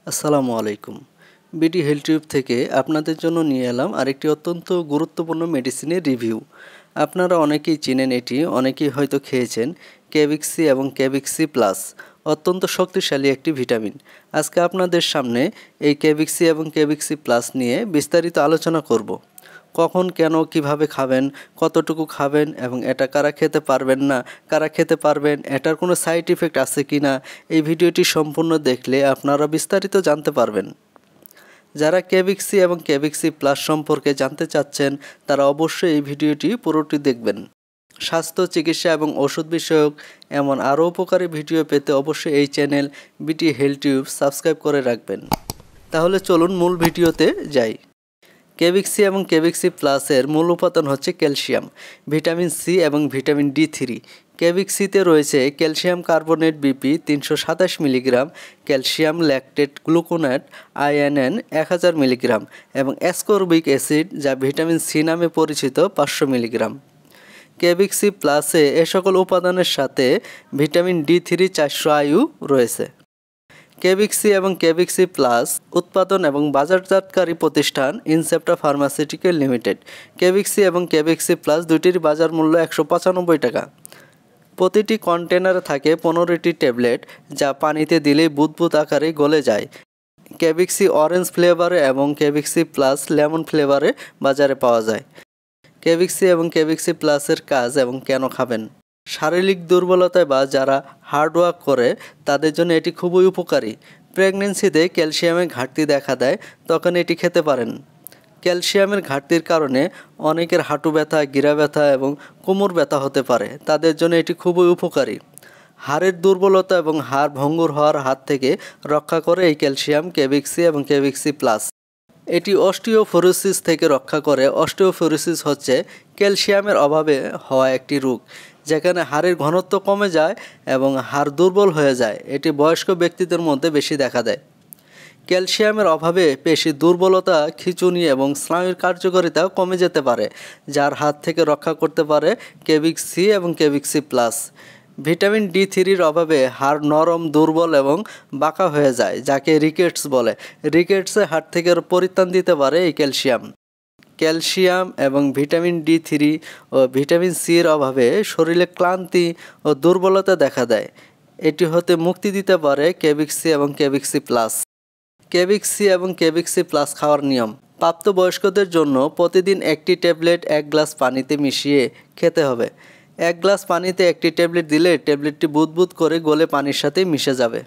আসসালামু আলাইকুম। BD health tube থেকে আপনাদের জন্য নিয়ে এলাম আরেকটি অত্যন্ত গুরুত্বপূর্ণ মেডিসিনের রিভিউ। আপনারা অনেকেই চিনেন, এটি অনেকেই হয়তো খেয়েছেন। কেভিক্সি এবং কেভিক্সি প্লাস অত্যন্ত শক্তিশালী একটি ভিটামিন। আজকে আপনাদের সামনে এই কেভিক্সি এবং কেভিক্সি প্লাস নিয়ে বিস্তারিত আলোচনা করব। কখন, কেন, কিভাবে খাবেন, কতটুকু খাবেন এবং এটা কারা খেতে পারবেন না, কারা খেতে পারবেন, এটার কোনো সাইড ইফেক্ট আছে কি না, এই ভিডিওটি সম্পূর্ণ দেখলে আপনারা বিস্তারিত জানতে পারবেন। যারা কেভিক্সি এবং কেভিক্সি প্লাস সম্পর্কে জানতে চাচ্ছেন তারা অবশ্যই এই ভিডিওটি পুরোটি দেখবেন। স্বাস্থ্য, চিকিৎসা এবং ওষুধ বিষয়ক এমন আরও উপকারী ভিডিও পেতে অবশ্যই এই channel BD health tube subscribe করে রাখবেন। তাহলে চলুন মূল ভিডিওতে যাই। কেভিক্সি এবং কেভিক্সি প্লাসের মূল উপাদান হচ্ছে ক্যালসিয়াম, ভিটামিন সি এবং ভিটামিন ডি3। কেভিক্সিতে রয়েছে calcium carbonate BP 327 milligram, calcium lactate gluconate INN 1000 milligram এবং অ্যাসকর্বিক অ্যাসিড যা ভিটামিন সি নামে পরিচিত 500 মিলিগ্রাম। কেভিক্সি প্লাসে এ সকল উপাদানের সাথে ভিটামিন ডি3 400 আয়ু রয়েছে। কেভিক্সি এবং কেভিক্সি প্লাস উৎপাদন এবং বাজারজাতকারী প্রতিষ্ঠান ইনসেপ্টা ফার্মাসিউটিক্যাল লিমিটেড। কেভিক্সি এবং কেভিক্সি প্লাস দুটির বাজার মূল্য 195 টাকা। প্রতিটি কন্টেনারে থাকে 15টি ট্যাবলেট যা পানিতে দিলেই বুদবুদ আকারে গলে যায়। কেভিক্সি অরেঞ্জ ফ্লেভারে এবং কেভিক্সি প্লাস লেমন ফ্লেভারে বাজারে পাওয়া যায়। কেভিক্সি এবং কেভিক্সি প্লাসের কাজ এবং কেন খাবেন। শারীরিক দুর্বলতায় বা যারা হার্ডওয়ার্ক করে তাদের জন্য এটি খুবই উপকারী। প্রেগনেন্সিতে ক্যালসিয়ামের ঘাটতি দেখা দেয়, তখন এটি খেতে পারেন। ক্যালসিয়ামের ঘাটতির কারণে অনেকের হাঁটু ব্যথা, গিরা ব্যথা এবং কোমর ব্যথা হতে পারে, তাদের জন্য এটি খুবই উপকারী। হাড়ের দুর্বলতা এবং হাড় ভঙ্গুর হওয়ার হাত থেকে রক্ষা করে এই ক্যালসিয়াম, কেভিক্সি এবং কেভিক্সি প্লাস। এটি অস্টিওপোরোসিস থেকে রক্ষা করে। অস্টিওপোরোসিস হচ্ছে ক্যালসিয়ামের অভাবে হওয়া একটি রোগ, যেখানে হাড়ের ঘনত্ব কমে যায় এবং হাড় দুর্বল হয়ে যায়। এটি বয়স্ক ব্যক্তিদের মধ্যে বেশি দেখা দেয়। ক্যালসিয়ামের অভাবে পেশি দুর্বলতা, খিঁচুনি এবং স্নায়ুর কার্যকারিতা কমে যেতে পারে, যার হাত থেকে রক্ষা করতে পারে কেভিক্সি এবং কেভিক্সি প্লাস। ভিটামিন ডি3-র অভাবে হাড় নরম, দুর্বল এবং বাঁকা হয়ে যায়, যাকে রিকেটস বলে। রিকেটসে হাড় থেকে পরিত্রাণ দিতে পারে এই ক্যালসিয়াম। ক্যালসিয়াম এবং ভিটামিন ডি3 ও ভিটামিন সির অভাবে শরীরে ক্লান্তি ও দুর্বলতা দেখা দেয়। এটি হতে মুক্তি দিতে পারে কেভিক্সি এবং কেভিক্সি প্লাস। কেভিক্সি এবং কেভিক্সি প্লাস খাওয়ার নিয়ম। প্রাপ্তবয়স্কদের জন্য প্রতিদিন একটি ট্যাবলেট 1 গ্লাস পানিতে মিশিয়ে খেতে হবে। 1 গ্লাস পানিতে একটি ট্যাবলেট দিলে ট্যাবলেটটি বুদবুদ করে গলে পানির সাথে মিশে যাবে।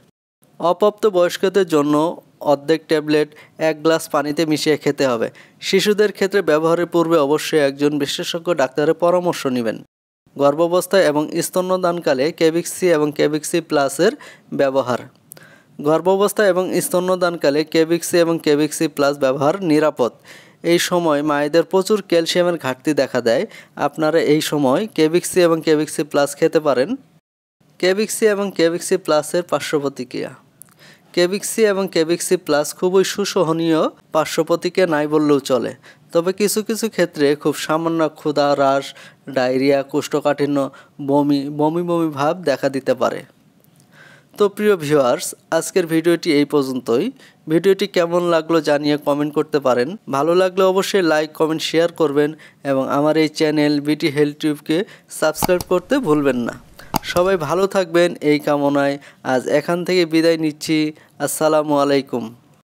অপ্রাপ্তবয়স্কদের জন্য অর্ধেক ট্যাবলেট 1 গ্লাস পানিতে মিশিয়ে খেতে হবে। শিশুদের ক্ষেত্রে ব্যবহারের পূর্বে অবশ্যই একজন বিশেষজ্ঞ ডাক্তারের পরামর্শ নেবেন। গর্ভাবস্থায় এবং স্তন্যদানকালে কেভিক্সি এবং কেভিক্সি প্লাসের ব্যবহার। গর্ভাবস্থায় এবং স্তন্যদানকালে কেভিক্সি এবং কেভিক্সি প্লাস ব্যবহার নিরাপদ। এই সময় মায়েদের প্রচুর ক্যালসিয়ামের ঘাটতি দেখা দেয়। আপনারা এই সময় কেভিক্সি এবং কেভিক্সি প্লাস খেতে পারেন। কেভিক্সি এবং কেভিক্সি প্লাসের পার্শ্ব প্রতিক্রিয়া। কেভিক্সি এবং কেভিক্সি প্লাস খুবই সুসহনীয়, পার্শ্ব প্রতিক্রিয়া নাই বললেও চলে। তবে কিছু কিছু ক্ষেত্রে খুব সামান্য ক্ষুধা হ্রাস, ডায়রিয়া, কোষ্ঠকাঠিন্য, বমি বমি ভাব দেখা দিতে পারে। তো প্রিয় ভিউয়ার্স, আজকের ভিডিওটি এই পর্যন্তই। ভিডিওটি কেমন লাগলো জানিয়ে কমেন্ট করতে পারেন। ভালো লাগলে অবশ্যই লাইক, কমেন্ট, শেয়ার করবেন এবং আমার এই চ্যানেল বিডি হেলথ টিউবকে সাবস্ক্রাইব করতে ভুলবেন না। সবাই ভালো থাকবেন এই কামনায় আজ এখান থেকে বিদায় নিচ্ছি। আসসালামু আলাইকুম।